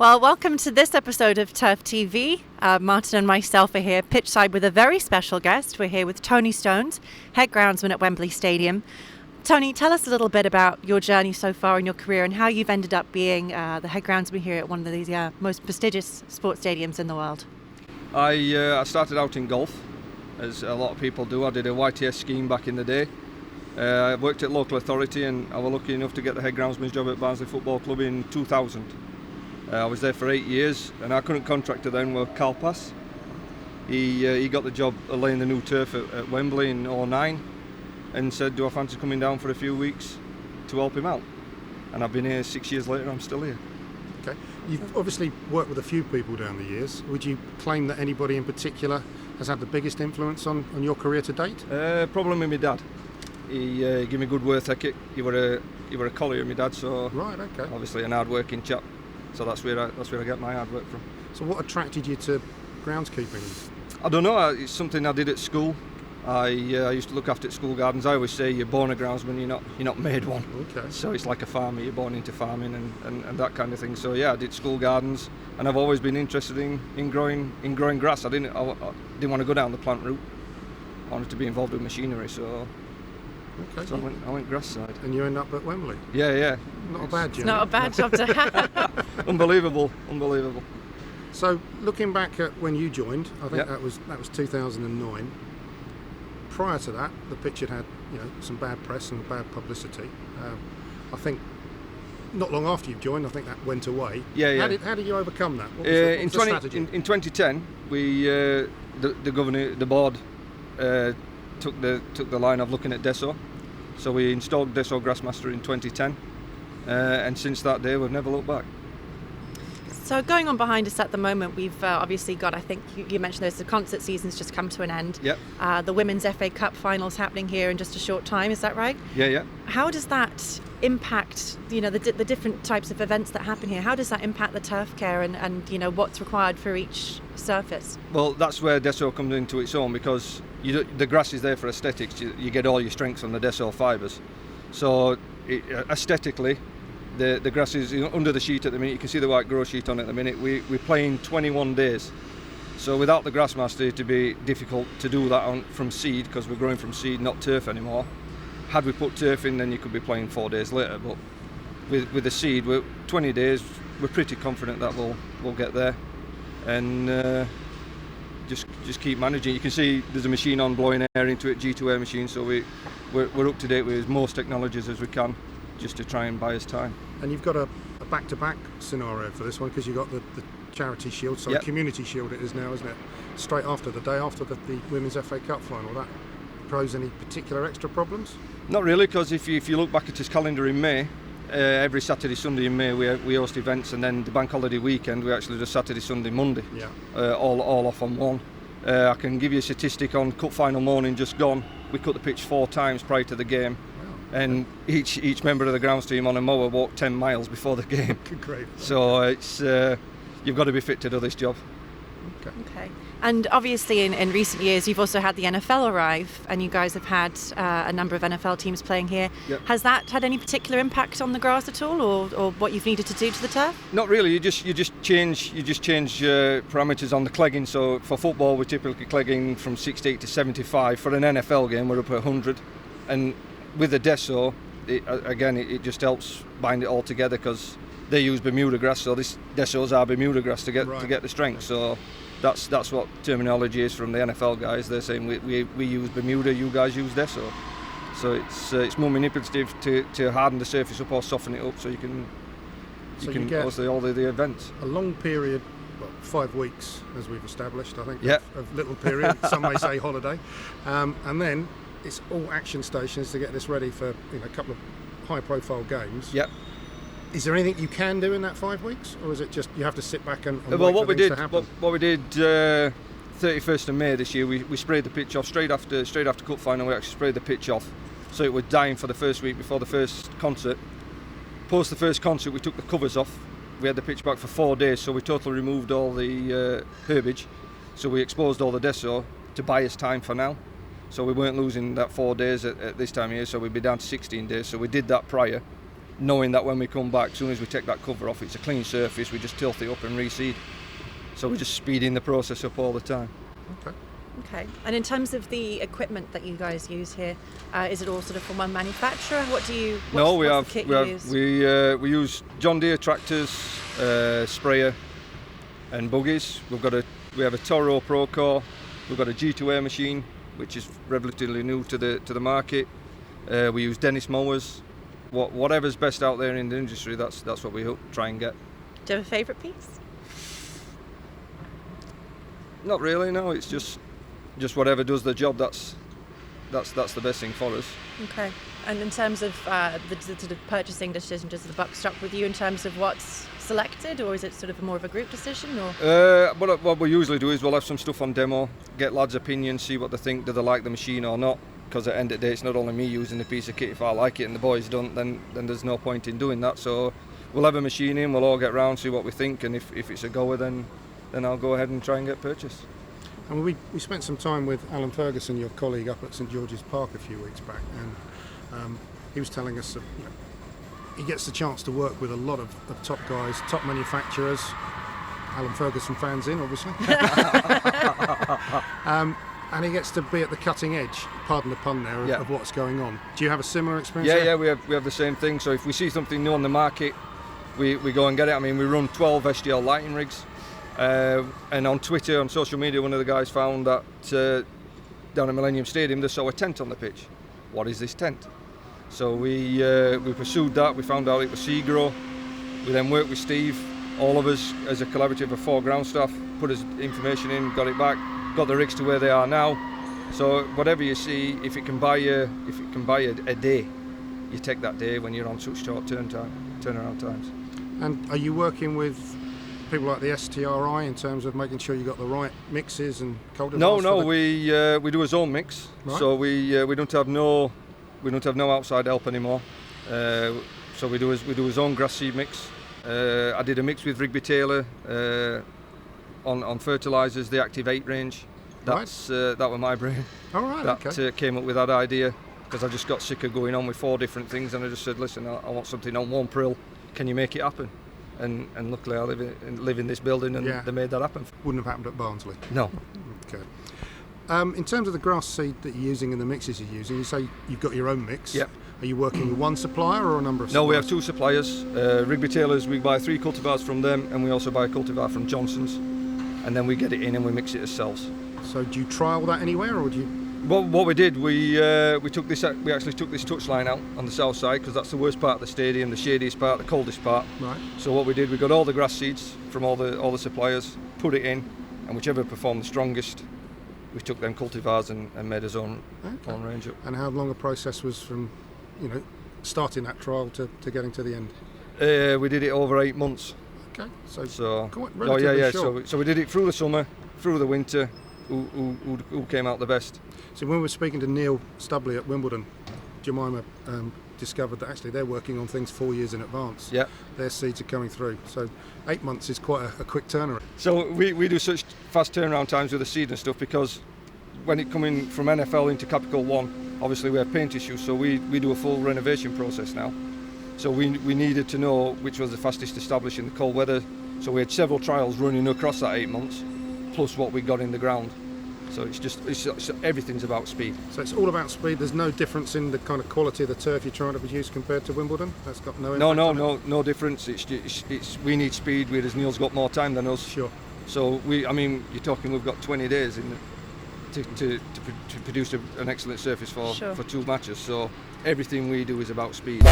Well, welcome to this episode of Turf TV. Martin and myself are here pitchside with a very special guest. We're here with Tony Stones, head groundsman at Wembley Stadium. Tony, tell us a little bit about your journey so far in your career and how you've ended up being the head groundsman here at one of these most prestigious sports stadiums in the world. I started out in golf, as a lot of people do. I did a YTS scheme back in the day. I worked at local authority and I was lucky enough to get the head groundsman's job at Barnsley Football Club in 2000. I was there for 8 years and our current contractor then was Carl Pass. He got the job of laying the new turf at Wembley in 2009 and said, do I fancy coming down for a few weeks to help him out? And I've been here 6 years later, I'm still here. Okay. You've obviously worked with a few people down the years. Would you claim that anybody in particular has had the biggest influence on your career to date? Probably my dad. He gave me good work ethic. He were a collier, my dad, so right, okay. Obviously an hard-working chap. So that's where I get my hard work from. So what attracted you to groundskeeping? I don't know. It's something I did at school. I used to look after school gardens. I always say you're born a groundsman, you're not made one. Okay. So it's like a farmer. You're born into farming and that kind of thing. So yeah, I did school gardens, and I've always been interested in growing grass. I didn't want to go down the plant route. I wanted to be involved with machinery. So I went grass side. And you end up at Wembley? Yeah. Not a bad job. It's not a bad job to have. Unbelievable. So looking back at when you joined, I think Yep. that was 2009. Prior to that, the pitch had some bad press and bad publicity. I think not long after you joined, I think that went away. Yeah. How did you overcome that? What was the strategy? In 2010, we the board took the line of looking at Deso, so we installed Deso Grassmaster in 2010, and since that day we've never looked back. So going on behind us at the moment, we've obviously got, I think you mentioned this, the concert season's just come to an end. Yep. The Women's FA Cup finals happening here in just a short time, is that right? Yeah. How does that impact, the different types of events that happen here? How does that impact the turf care and what's required for each surface? Well, that's where Deso comes into its own, because the grass is there for aesthetics. You get all your strengths from the Deso fibres. So aesthetically, the grass is under the sheet at the minute. You can see the white grow sheet on it at the minute. We're playing 21 days. So without the Grassmaster, it'd be difficult to do that from seed, because we're growing from seed, not turf anymore. Had we put turf in, then you could be playing 4 days later. But with the seed, we're 20 days. We're pretty confident that we'll get there, and just keep managing. You can see there's a machine on blowing air into it, G2 air machine. So we're up to date with most technologies as we can, just to try and buy us time. And you've got a back-to-back scenario for this one, because you've got the charity shield, Yep. Community Shield it is now, isn't it? Straight after the day after the Women's FA Cup final. That pose any particular extra problems? Not really, because if you look back at his calendar in May, every Saturday, Sunday in May we host events, and then the bank holiday weekend we actually do Saturday, Sunday, Monday. Yeah. All off on one. I can give you a statistic on cup final morning just gone. We cut the pitch 4 times prior to the game. And each member of the grounds team on a mower walked 10 miles before the game. Great. So it's you've got to be fit to do this job. Okay. And obviously in recent years you've also had the NFL arrive, and you guys have had a number of NFL teams playing here. Yep. Has that had any particular impact on the grass at all, or what you've needed to do to the turf? Not really. You just change parameters on the clegging. So for football we're typically clegging from 68 to 75. For an NFL game we're up at 100, and with the Deso, it just helps bind it all together, because they use Bermuda grass, so this Deso's our Bermuda grass to get the strength. So that's what terminology is from the NFL guys. They're saying we use Bermuda, you guys use Deso. So it's more manipulative to harden the surface up or soften it up, so you can obviously all the events. A long period, 5 weeks as we've established, I think, Yep. of little period, some may say holiday, and then it's all action stations to get this ready for a couple of high-profile games. Yep. Is there anything you can do in that 5 weeks, or is it just you have to sit back and Well, wait what for we things did, to happen? what we did, 31st of May this year, we sprayed the pitch off straight after cup final. We actually sprayed the pitch off, so it was dying for the first week before the first concert. Post the first concert, we took the covers off. We had the pitch back for 4 days, so we totally removed all the herbage. So we exposed all the Deso to buy us time for now. So we weren't losing that 4 days at this time of year, so we'd be down to 16 days. So we did that prior, knowing that when we come back, as soon as we take that cover off, it's a clean surface, we just tilt it up and reseed. So we're just speeding the process up all the time. Okay. Okay. And in terms of the equipment that you guys use here, is it all sort of from one manufacturer? What's the kit you use? We use John Deere tractors, sprayer, and buggies. We have a Toro Procore. We've got a G2A machine, which is relatively new to the market. We use Dennis mowers. Whatever's best out there in the industry, that's what we try and get. Do you have a favourite piece? Not really, no. It's just whatever does the job. That's the best thing for us. Okay. And in terms of the sort of purchasing decision, does the buck stop with you in terms of what's selected, or is it sort of more of a group decision? Or What we usually do is we'll have some stuff on demo, get lads' opinions, see what they think. Do they like the machine or not? Because at the end of the day, it's not only me using the piece of kit. If I like it and the boys don't, then there's no point in doing that. So we'll have a machine in, we'll all get round, see what we think, and if it's a goer, then I'll go ahead and try and get purchased. And we spent some time with Alan Ferguson, your colleague, up at St George's Park a few weeks back, and he was telling us that he gets the chance to work with a lot of top guys, top manufacturers. Alan Ferguson fans in, obviously. And he gets to be at the cutting edge, pardon the pun there, of what's going on. Do you have a similar experience? Yeah, we have the same thing. So if we see something new on the market, we go and get it. I mean, we run 12 SDL lighting rigs. And on Twitter, on social media, one of the guys found that down at Millennium Stadium they saw a tent on the pitch. What is this tent? So we pursued that. We found out it was Segro. We then worked with Steve, all of us as a collaborative of 4 ground staff, put his information in, got it back, got the rigs to where they are now. So whatever you see, if it can buy you a day, you take that day when you're on such short turnaround times. And are you working with people like the STRI in terms of making sure you got the right mixes and cultivars? No, we do a zone mix. Right. So we don't have no outside help anymore. So we do a zone grass seed mix. I did a mix with Rigby Taylor on fertilisers, the Active 8 range. That was my brain. All right. That came up with that idea because I just got sick of going on with 4 different things, and I just said, listen, I want something on 1 prill. Can you make it happen? And luckily I live in this building, and they made that happen. Wouldn't have happened at Barnsley. No. Okay. In terms of the grass seed that you're using and the mixes you're using, you say you've got your own mix. Yep. Are you working with one supplier or a number of suppliers? No, we have 2 suppliers. Rigby Taylors, we buy 3 cultivars from them, and we also buy a cultivar from Johnson's, and then we get it in and we mix it ourselves. So do you trial that anywhere, or do you? Well, what we did, we actually took this touchline out on the south side because that's the worst part of the stadium, the shadiest part, the coldest part. Right. So what we did, we got all the grass seeds from all the suppliers, put it in, and whichever performed the strongest, we took them cultivars and made our own range up. And how long a process was from, starting that trial to getting to the end? We did it over 8 months. Okay. So relatively short. So we did it through the summer, through the winter. Who came out the best? So when we were speaking to Neil Stubley at Wimbledon, Jemima discovered that actually they're working on things 4 years in advance. Yeah. Their seeds are coming through. So 8 months is quite a quick turnaround. So we do such fast turnaround times with the seed and stuff because when it coming from NFL into Capital 1, obviously we have paint issues, so we do a full renovation process now. So we needed to know which was the fastest established in the cold weather. So we had several trials running across that 8 months, plus what we got in the ground. So it's everything's about speed. So it's all about speed. There's no difference in the kind of quality of the turf you're trying to produce compared to Wimbledon. That's got no impact. No difference. It's we need speed. Whereas Neil's got more time than us. Sure. So you're talking we've got 20 days to produce an excellent surface for 2 matches. So everything we do is about speed.